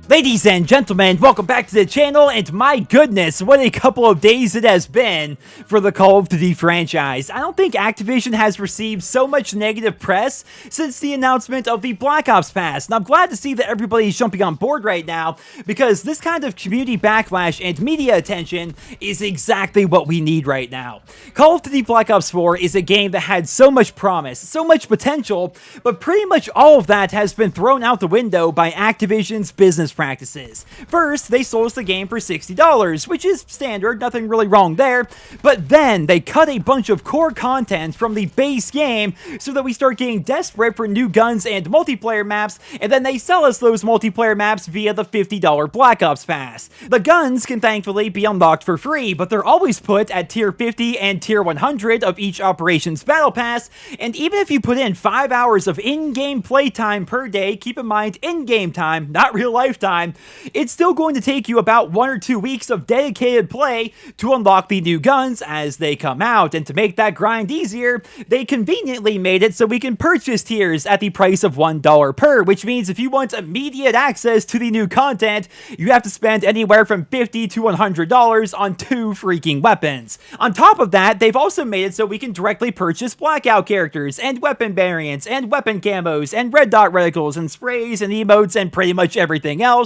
Ladies and gentlemen, welcome back to the channel, and my goodness, what a couple of days it has been for the Call of Duty franchise. I don't think Activision has received so much negative press since the announcement of the Black Ops Pass, and I'm glad to see that everybody's jumping on board right now, because this kind of community backlash and media attention is exactly what we need right now. Call of Duty Black Ops 4 is a game that had so much promise, so much potential, but pretty much all of that has been thrown out the window by Activision's business practices. First, they sold us the game for $60, which is standard, nothing really wrong there, but then they cut a bunch of core content from the base game so that we start getting desperate for new guns and multiplayer maps, and then they sell us those multiplayer maps via the $50 Black Ops Pass. The guns can thankfully be unlocked for free, but they're always put at tier 50 and tier 100 of each operation's battle pass, and even if you put in 5 hours of in-game playtime per day, keep in mind in-game time, not real life time, it's still going to take you about 1 or 2 weeks of dedicated play to unlock the new guns as they come out. And to make that grind easier, they conveniently made it so we can purchase tiers at the price of $1 per, which means if you want immediate access to the new content, you have to spend anywhere from $50 to $100 on 2 freaking weapons. On top of that, they've also made it so we can directly purchase blackout characters and weapon variants and weapon camos and red dot reticles and sprays and emotes and pretty much everything else.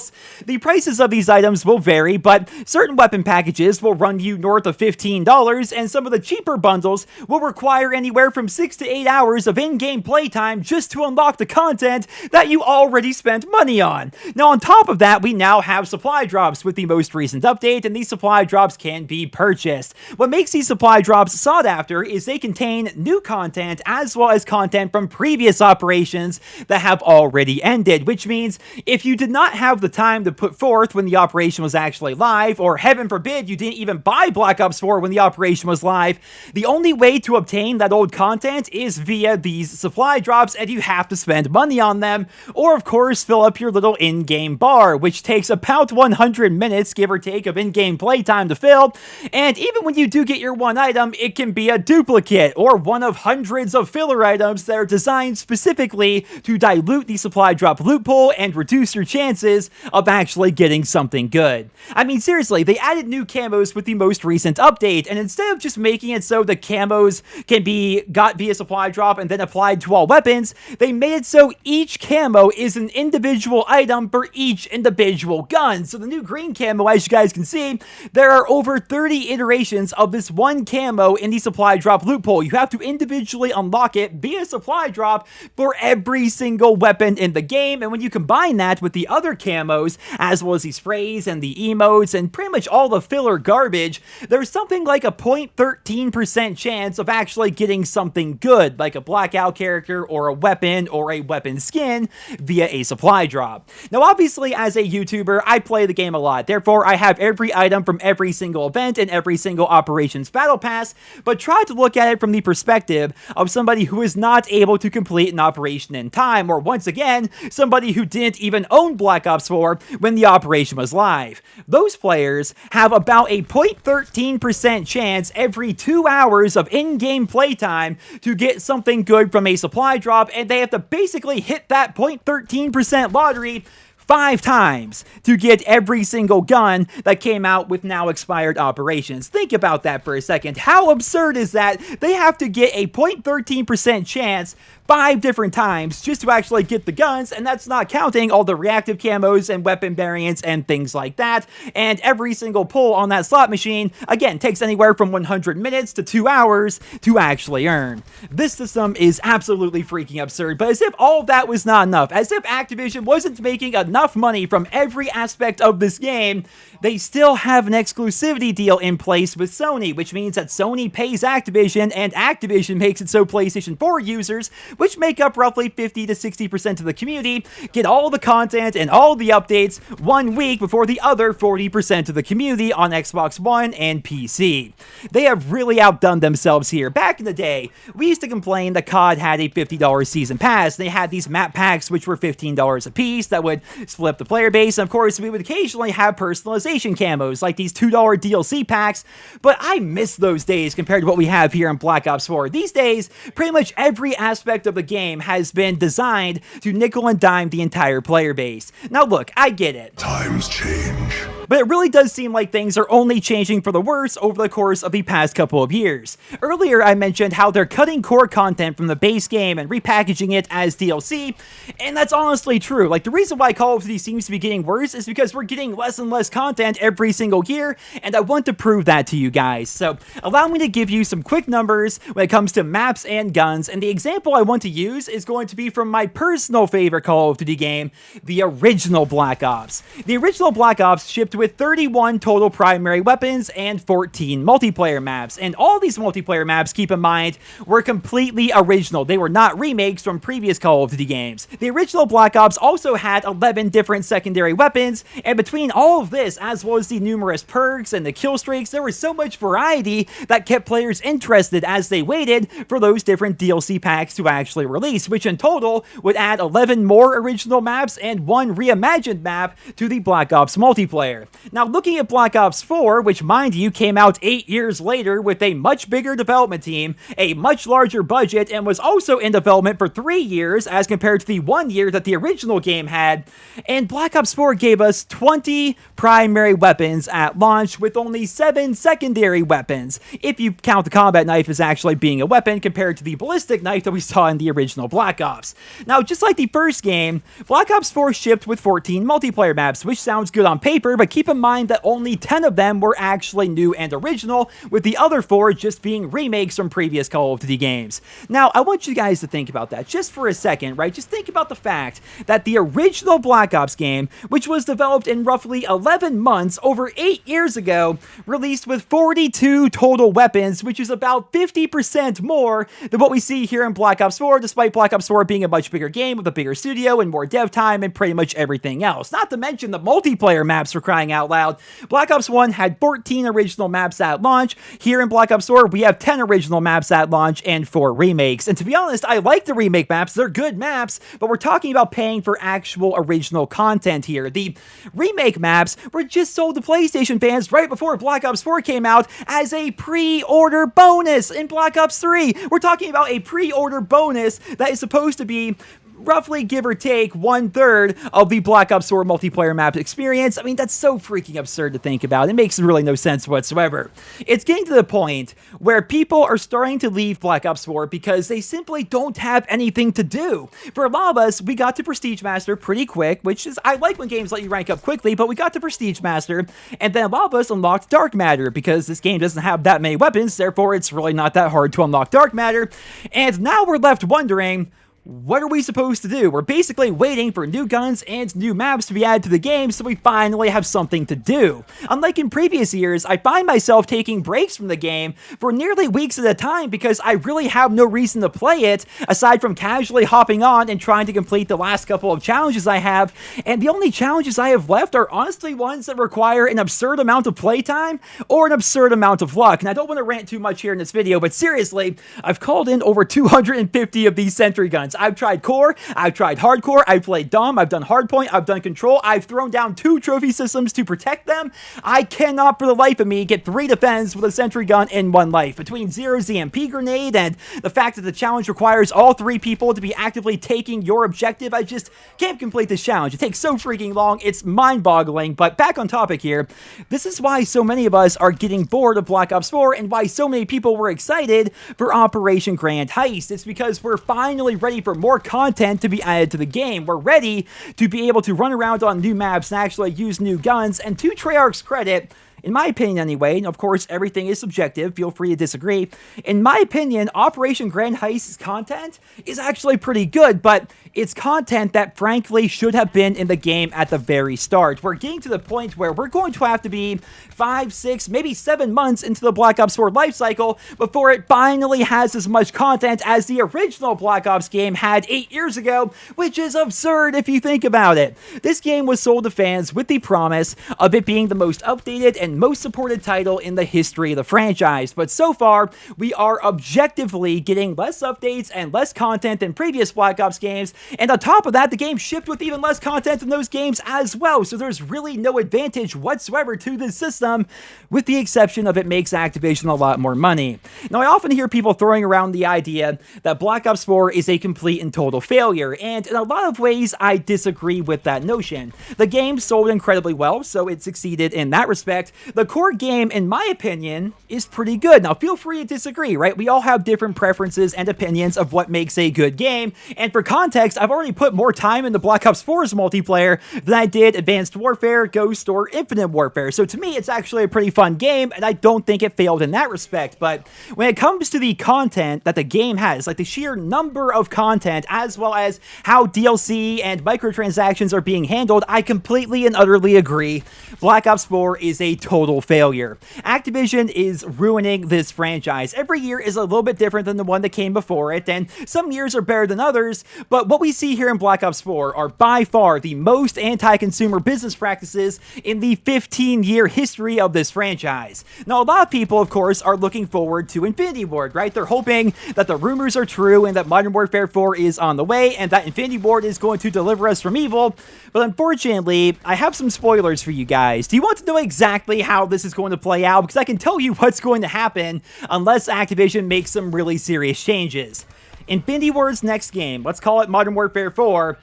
The prices of these items will vary, but certain weapon packages will run you north of $15, and some of the cheaper bundles will require anywhere from 6 to 8 hours of in-game playtime just to unlock the content that you already spent money on. Now, on top of that, we now have supply drops with the most recent update, and these supply drops can be purchased. What makes these supply drops sought after is they contain new content as well as content from previous operations that have already ended, which means if you did not have the time to put forth when the operation was actually live, or heaven forbid you didn't even buy Black Ops 4 when the operation was live, the only way to obtain that old content is via these supply drops, and you have to spend money on them, or of course fill up your little in-game bar, which takes about 100 minutes, give or take, of in-game playtime to fill, and even when you do get your one item, it can be a duplicate, or one of hundreds of filler items that are designed specifically to dilute the supply drop loot pool and reduce your chances of actually getting something good. I mean, seriously, they added new camos with the most recent update, and instead of just making it so the camos can be got via supply drop and then applied to all weapons, they made it so each camo is an individual item for each individual gun. So the new green camo, as you guys can see, there are over 30 iterations of this one camo in the supply drop loot pool. You have to individually unlock it via supply drop for every single weapon in the game, and when you combine that with the other camos, as well as the sprays and the emotes and pretty much all the filler garbage, there's something like a 0.13% chance of actually getting something good, like a blackout character or a weapon or a weapon skin via a supply drop. Now, obviously, as a YouTuber, I play the game a lot, therefore I have every item from every single event and every single operations battle pass, but try to look at it from the perspective of somebody who is not able to complete an operation in time, or once again, somebody who didn't even own Black Ops 4 when the operation was live. Those players have about a 0.13% chance every 2 hours of in-game playtime to get something good from a supply drop, and they have to basically hit that 0.13% lottery 5 times to get every single gun that came out with now expired operations. Think about that for a second. How absurd is that? They have to get a 0.13% chance 5 different times just to actually get the guns, and that's not counting all the reactive camos and weapon variants and things like that. And every single pull on that slot machine, again, takes anywhere from 100 minutes to 2 hours to actually earn. This system is absolutely freaking absurd, but as if all of that was not enough, as if Activision wasn't making enough money from every aspect of this game, they still have an exclusivity deal in place with Sony, which means that Sony pays Activision, and Activision makes it so PlayStation 4 users, which make up roughly 50 to 60% of the community, get all the content and all the updates 1 week before the other 40% of the community on Xbox One and PC. They have really outdone themselves here. Back in the day, we used to complain that COD had a $50 season pass. They had these map packs which were $15 a piece that would split up the player base, and of course we would occasionally have personalization customization camos, like these $2 DLC packs, but I miss those days compared to what we have here in Black Ops 4. These days, pretty much every aspect of the game has been designed to nickel and dime the entire player base. Now look, I get it. Times change. But it really does seem like things are only changing for the worse over the course of the past couple of years. Earlier, I mentioned how they're cutting core content from the base game and repackaging it as DLC, and that's honestly true. Like, the reason why Call of Duty seems to be getting worse is because we're getting less and less content every single year, and I want to prove that to you guys. So, allow me to give you some quick numbers when it comes to maps and guns, and the example I want to use is going to be from my personal favorite Call of Duty game, the original Black Ops. The original Black Ops shipped with 31 total primary weapons and 14 multiplayer maps. And all these multiplayer maps, keep in mind, were completely original. They were not remakes from previous Call of Duty games. The original Black Ops also had 11 different secondary weapons, and between all of this, as well as the numerous perks and the kill streaks, there was so much variety that kept players interested as they waited for those different DLC packs to actually release, which in total would add 11 more original maps and 1 reimagined map to the Black Ops multiplayer. Now, looking at Black Ops 4, which, mind you, came out 8 years later with a much bigger development team, a much larger budget, and was also in development for 3 years as compared to the 1 year that the original game had, and Black Ops 4 gave us 20 primary weapons at launch with only 7 secondary weapons, if you count the combat knife as actually being a weapon compared to the ballistic knife that we saw in the original Black Ops. Now, just like the first game, Black Ops 4 shipped with 14 multiplayer maps, which sounds good on paper, but keep in mind that only 10 of them were actually new and original, with the other 4 just being remakes from previous Call of Duty games. Now, I want you guys to think about that just for a second, right? Just think about the fact that the original Black Ops game, which was developed in roughly 11 months over 8 years ago, released with 42 total weapons, which is about 50% more than what we see here in Black Ops 4, despite Black Ops 4 being a much bigger game with a bigger studio and more dev time and pretty much everything else. Not to mention the multiplayer maps, for crying out loud. Black Ops 1 had 14 original maps at launch. Here in Black Ops 4, we have 10 original maps at launch and 4 remakes. And to be honest, I like the remake maps. They're good maps, but we're talking about paying for actual original content here. The remake maps were just sold to PlayStation fans right before Black Ops 4 came out as a pre-order bonus in Black Ops 3. We're talking about a pre-order bonus that is supposed to be roughly, give or take, 1/3 of the Black Ops 4 multiplayer map experience. I mean, that's so freaking absurd to think about. It makes really no sense whatsoever. It's getting to the point where people are starting to leave Black Ops 4 because they simply don't have anything to do. For a lot of us, we got to Prestige Master pretty quick, which is, I like when games let you rank up quickly, but we got to Prestige Master, and then a lot of us unlocked Dark Matter because this game doesn't have that many weapons, therefore it's really not that hard to unlock Dark Matter, and now we're left wondering, what are we supposed to do? We're basically waiting for new guns and new maps to be added to the game so we finally have something to do. Unlike in previous years, I find myself taking breaks from the game for nearly weeks at a time because I really have no reason to play it aside from casually hopping on and trying to complete the last couple of challenges I have, and the only challenges I have left are honestly ones that require an absurd amount of playtime or an absurd amount of luck. And I don't want to rant too much here in this video, but seriously, I've called in over 250 of these sentry guns. I've tried core, I've tried hardcore, I've played dumb, I've done hardpoint, I've done control, I've thrown down 2 trophy systems to protect them. I cannot for the life of me get 3 defense with a sentry gun in 1 life. Between Zero's EMP grenade and the fact that the challenge requires all 3 people to be actively taking your objective, I just can't complete this challenge. It takes so freaking long, it's mind-boggling. But back on topic here, this is why so many of us are getting bored of Black Ops 4 and why so many people were excited for Operation Grand Heist. It's because we're finally ready for more content to be added to the game. We're ready to be able to run around on new maps and actually use new guns, and to Treyarch's credit, in my opinion anyway, and of course everything is subjective, feel free to disagree, in my opinion, Operation Grand Heist's content is actually pretty good, but it's content that frankly should have been in the game at the very start. We're getting to the point where we're going to have to be 5, 6, maybe 7 months into the Black Ops 4 lifecycle before it finally has as much content as the original Black Ops game had 8 years ago, which is absurd if you think about it. This game was sold to fans with the promise of it being the most updated and second most supported title in the history of the franchise, but so far, we are objectively getting less updates and less content than previous Black Ops games, and on top of that, the game shipped with even less content than those games as well, so there's really no advantage whatsoever to this system, with the exception of it makes Activision a lot more money. Now, I often hear people throwing around the idea that Black Ops 4 is a complete and total failure, and in a lot of ways, I disagree with that notion. The game sold incredibly well, so it succeeded in that respect. The core game, in my opinion, is pretty good. Now, feel free to disagree, right? We all have different preferences and opinions of what makes a good game, and for context, I've already put more time into Black Ops 4's multiplayer than I did Advanced Warfare, Ghost, or Infinite Warfare, so to me, it's actually a pretty fun game, and I don't think it failed in that respect, but when it comes to the content that the game has, like the sheer number of content, as well as how DLC and microtransactions are being handled, I completely and utterly agree. Black Ops 4 is a total failure. Activision is ruining this franchise. Every year is a little bit different than the one that came before it, and some years are better than others, but what we see here in Black Ops 4 are by far the most anti-consumer business practices in the 15-year history of this franchise. Now, a lot of people, of course, are looking forward to Infinity Ward, right? They're hoping that the rumors are true and that Modern Warfare 4 is on the way and that Infinity Ward is going to deliver us from evil, but unfortunately, I have some spoilers for you guys. Do you want to know exactly how this is going to play out? Because I can tell you what's going to happen unless Activision makes some really serious changes. Infinity Ward's next game, let's call it Modern Warfare 4,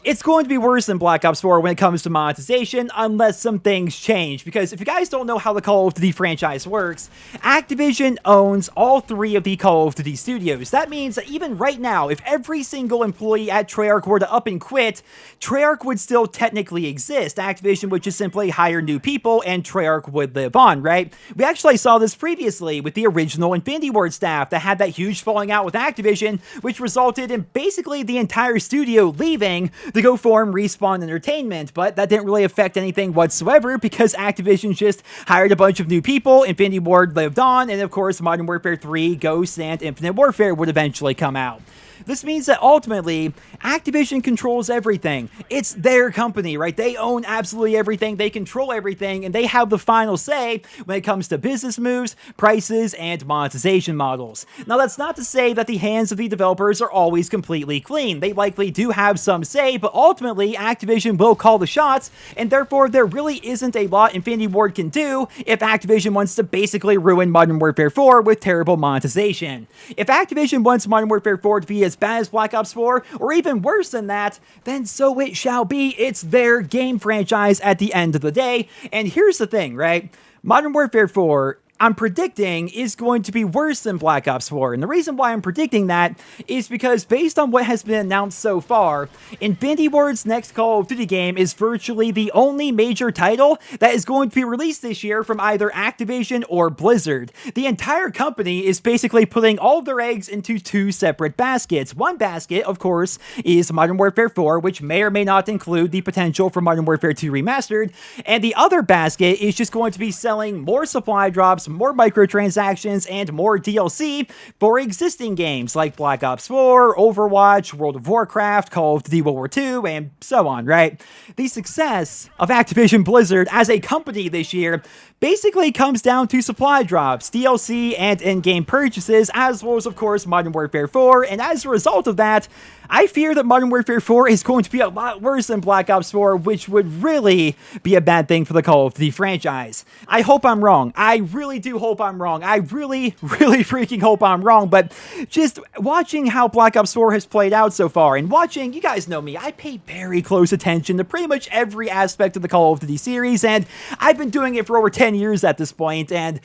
it's going to be worse than Black Ops 4 when it comes to monetization unless some things change, because if you guys don't know how the Call of Duty franchise works, Activision owns all 3 of the Call of Duty studios. That means that even right now, if every single employee at Treyarch were to up and quit, Treyarch would still technically exist. Activision would just simply hire new people and Treyarch would live on, right? We actually saw this previously with the original Infinity Ward staff that had that huge falling out with Activision, which resulted in basically the entire studio leaving to go form Respawn Entertainment, but that didn't really affect anything whatsoever because Activision just hired a bunch of new people, Infinity Ward lived on, and of course Modern Warfare 3, Ghost, and Infinite Warfare would eventually come out. This means that ultimately, Activision controls everything. It's their company, right? They own absolutely everything, they control everything, and they have the final say when it comes to business moves, prices, and monetization models. Now, that's not to say that the hands of the developers are always completely clean. They likely do have some say, but ultimately, Activision will call the shots, and therefore, there really isn't a lot Infinity Ward can do if Activision wants to basically ruin Modern Warfare 4 with terrible monetization. If Activision wants Modern Warfare 4 to be as bad as Black Ops 4, or even worse than that, then so it shall be. It's their game franchise at the end of the day. And here's the thing, right? Modern Warfare 4, I'm predicting, is going to be worse than Black Ops 4. And the reason why I'm predicting that is because based on what has been announced so far, Infinity Ward's next Call of Duty game is virtually the only major title that is going to be released this year from either Activision or Blizzard. The entire company is basically putting all of their eggs into 2 separate baskets. One basket, of course, is Modern Warfare 4, which may or may not include the potential for Modern Warfare 2 Remastered, and the other basket is just going to be selling more supply drops, more microtransactions, and more DLC for existing games like Black Ops 4, Overwatch, World of Warcraft, Call of Duty World War II, and so on, right? The success of Activision Blizzard as a company this year basically comes down to supply drops, DLC, and in-game purchases, as well as, of course, Modern Warfare 4, and as a result of that, I fear that Modern Warfare 4 is going to be a lot worse than Black Ops 4, which would really be a bad thing for the Call of Duty franchise. I hope I'm wrong. I really do hope I'm wrong. I really freaking hope I'm wrong, but just watching how Black Ops 4 has played out so far, and watching, you guys know me, I pay very close attention to pretty much every aspect of the Call of Duty series, and I've been doing it for over 10 years at this point, and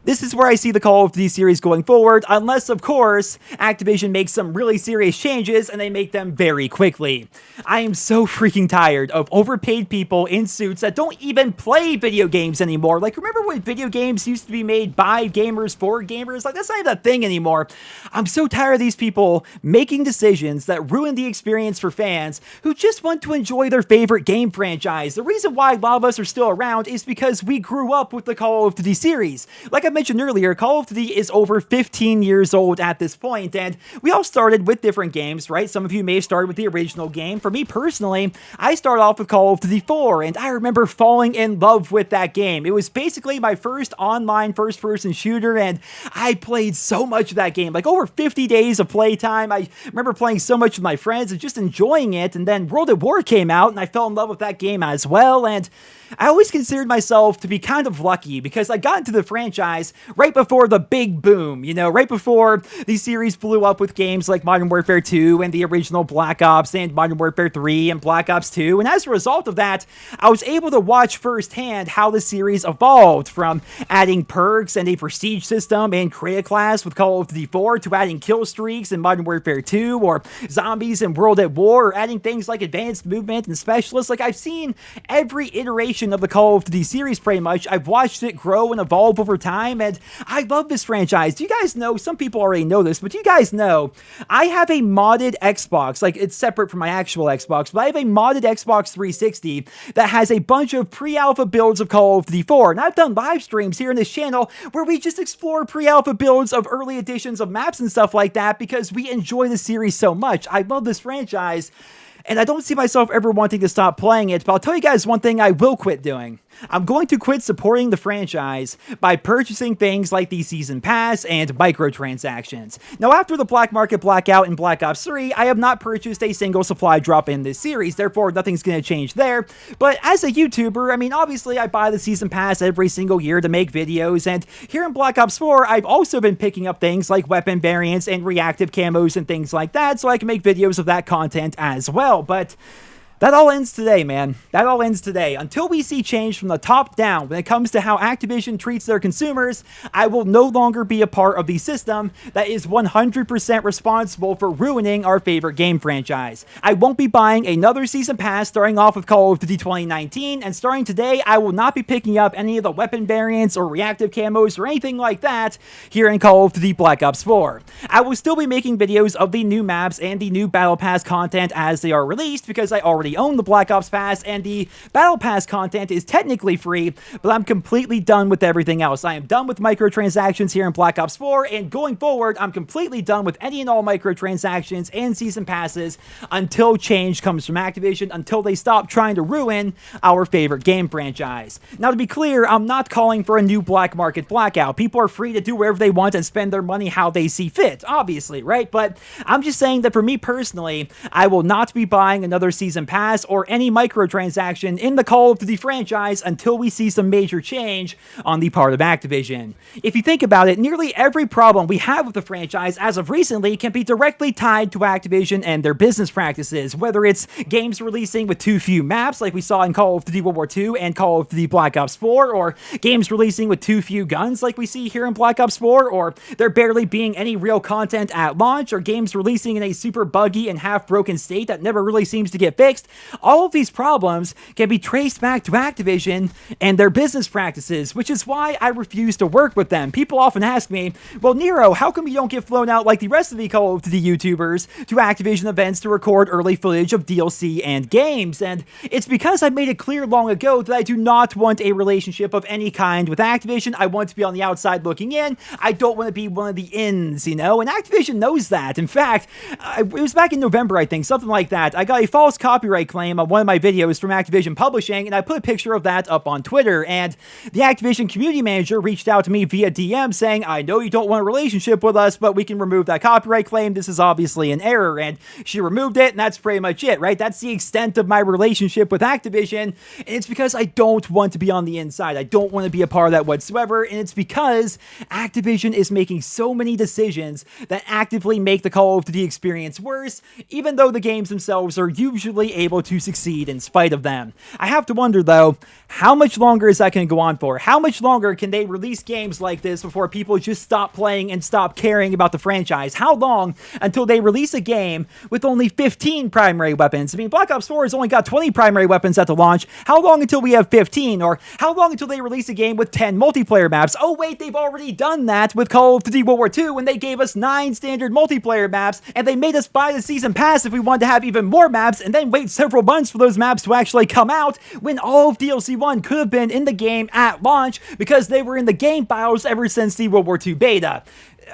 this is where I see the Call of Duty series going forward, unless, of course, Activision makes some really serious changes and they make them very quickly. I am so freaking tired of overpaid people in suits that don't even play video games anymore. Like, remember when video games used to be made by gamers for gamers? Like, that's not even a thing anymore. I'm so tired of these people making decisions that ruin the experience for fans who just want to enjoy their favorite game franchise. The reason why a lot of us are still around is because we grew up with the Call of Duty series. Like I mentioned earlier, Call of Duty is over 15 years old at this point, and we all started with different games, right? Some of you may have started with the original game. For me personally, I started off with Call of Duty 4, and I remember falling in love with that game. It was basically my first online first-person shooter, and I played so much of that game, like over 50 days of playtime. I remember playing so much with my friends and just enjoying it, and then World at War came out, and I fell in love with that game as well, and I always considered myself to be kind of lucky because I got into the franchise right before the big boom, you know, right before the series blew up with games like Modern Warfare 2 and the original Black Ops and Modern Warfare 3 and Black Ops 2, and as a result of that, I was able to watch firsthand how the series evolved from adding perks and a prestige system and create a class with Call of Duty 4 to adding kill streaks in Modern Warfare 2 or zombies in World at War or adding things like advanced movement and specialists. Like, I've seen every iteration of the Call of Duty series pretty much. I've watched it grow and evolve over time, and I love this franchise. Do you guys know, some people already know this, but do you guys know, I have a modded Xbox, like it's separate from my actual Xbox, but I have a modded Xbox 360 that has a bunch of pre-alpha builds of Call of Duty 4, and I've done live streams here in this channel where we just explore pre-alpha builds of early editions of maps and stuff like that because we enjoy the series so much. I love this franchise, and I don't see myself ever wanting to stop playing it, but I'll tell you guys one thing I will quit doing. I'm going to quit supporting the franchise by purchasing things like the Season Pass and microtransactions. Now, after the Black Market Blackout in Black Ops 3, I have not purchased a single supply drop in this series, therefore nothing's going to change there. But as a YouTuber, I mean, obviously I buy the Season Pass every single year to make videos, and here in Black Ops 4, I've also been picking up things like weapon variants and reactive camos and things like that, so I can make videos of that content as well. But that all ends today, man. That all ends today. Until we see change from the top down when it comes to how Activision treats their consumers, I will no longer be a part of the system that is 100% responsible for ruining our favorite game franchise. I won't be buying another Season Pass starting off with Call of Duty 2019, and starting today, I will not be picking up any of the weapon variants or reactive camos or anything like that here in Call of Duty Black Ops 4. I will still be making videos of the new maps and the new Battle Pass content as they are released because I already own the Black Ops Pass, and the Battle Pass content is technically free, but I'm completely done with everything else. I am done with microtransactions here in Black Ops 4, and going forward, I'm completely done with any and all microtransactions and Season Passes until change comes from Activision, until they stop trying to ruin our favorite game franchise. Now, to be clear, I'm not calling for a new Black Market Blackout. People are free to do whatever they want and spend their money how they see fit, obviously, right? But I'm just saying that for me personally, I will not be buying another Season Pass or any microtransaction in the Call of Duty franchise until we see some major change on the part of Activision. If you think about it, nearly every problem we have with the franchise as of recently can be directly tied to Activision and their business practices, whether it's games releasing with too few maps like we saw in Call of Duty World War II and Call of Duty Black Ops 4, or games releasing with too few guns like we see here in Black Ops 4, or there barely being any real content at launch, or games releasing in a super buggy and half-broken state that never really seems to get fixed. All of these problems can be traced back to Activision and their business practices, which is why I refuse to work with them. People often ask me, well, Nero, how come you don't get flown out like the rest of the Call of Duty YouTubers to Activision events to record early footage of DLC and games? And it's because I made it clear long ago that I do not want a relationship of any kind with Activision. I want to be on the outside looking in. I don't want to be one of the ins, you know? And Activision knows that. In fact, it was back in November, I think, something like that. I got a false copyright claim on one of my videos from Activision Publishing, and I put a picture of that up on Twitter, and the Activision community manager reached out to me via DM saying, I know you don't want a relationship with us, but we can remove that copyright claim. This is obviously an error, and she removed it, and that's pretty much it, right? That's the extent of my relationship with Activision, and it's because I don't want to be on the inside. I don't want to be a part of that whatsoever, and it's because Activision is making so many decisions that actively make the Call of Duty experience worse, even though the games themselves are usually able to succeed in spite of them. I have to wonder, though, how much longer is that going to go on for? How much longer can they release games like this before people just stop playing and stop caring about the franchise? How long until they release a game with only 15 primary weapons? I mean, Black Ops 4 has only got 20 primary weapons at the launch. How long until we have 15? Or how long until they release a game with 10 multiplayer maps? Oh, wait, they've already done that with Call of Duty World War II when they gave us 9 standard multiplayer maps, and they made us buy the Season Pass if we wanted to have even more maps, and then wait several months for those maps to actually come out when all of DLC 1 could have been in the game at launch because they were in the game files ever since the World War II beta.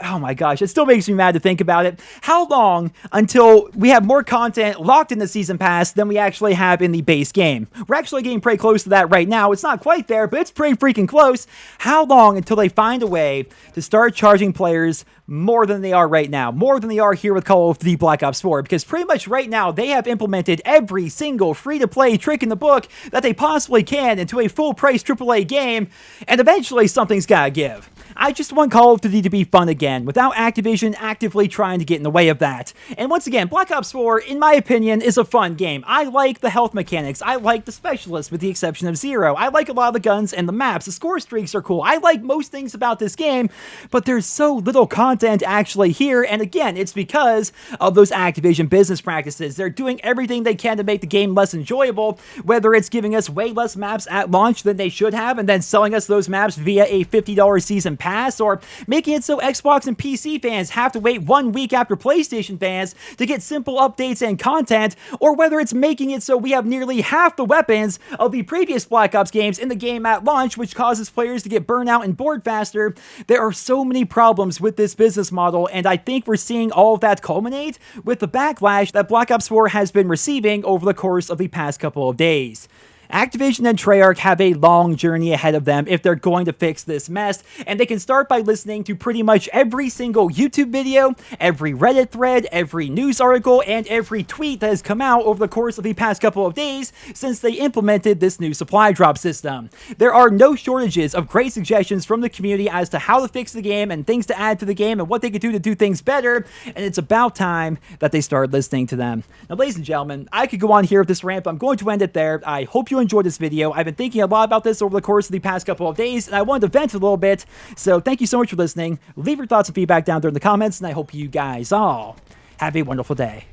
Oh my gosh, it still makes me mad to think about it. How long until we have more content locked in the Season Pass than we actually have in the base game? We're actually getting pretty close to that right now. It's not quite there, but it's pretty freaking close. How long until they find a way to start charging players more than they are right now? More than they are here with Call of Duty Black Ops 4, because pretty much right now they have implemented every single free-to-play trick in the book that they possibly can into a full-price AAA game, and eventually something's gotta give. I just want Call of Duty to be fun again, without Activision actively trying to get in the way of that. And once again, Black Ops 4, in my opinion, is a fun game. I like the health mechanics, I like the specialists with the exception of Zero, I like a lot of the guns and the maps, the score streaks are cool, I like most things about this game, but there's so little content actually here, and again, it's because of those Activision business practices. They're doing everything they can to make the game less enjoyable, whether it's giving us way less maps at launch than they should have, and then selling us those maps via a $50 season pass, or making it so Xbox and PC fans have to wait 1 week after PlayStation fans to get simple updates and content, or whether it's making it so we have nearly half the weapons of the previous Black Ops games in the game at launch, which causes players to get burnt out and bored faster. There are so many problems with this business model, and I think we're seeing all of that culminate with the backlash that Black Ops 4 has been receiving over the course of the past couple of days. Activision and Treyarch have a long journey ahead of them if they're going to fix this mess, and they can start by listening to pretty much every single YouTube video, every Reddit thread, every news article, and every tweet that has come out over the course of the past couple of days since they implemented this new supply drop system. There are no shortages of great suggestions from the community as to how to fix the game and things to add to the game and what they could do to do things better, and it's about time that they start listening to them. Now, ladies and gentlemen, I could go on here with this rant, but I'm going to end it there. I hope you enjoyed this video. I've been thinking a lot about this over the course of the past couple of days, and I wanted to vent a little bit, so thank you so much for listening. Leave your thoughts and feedback down there in the comments, and I hope you guys all have a wonderful day.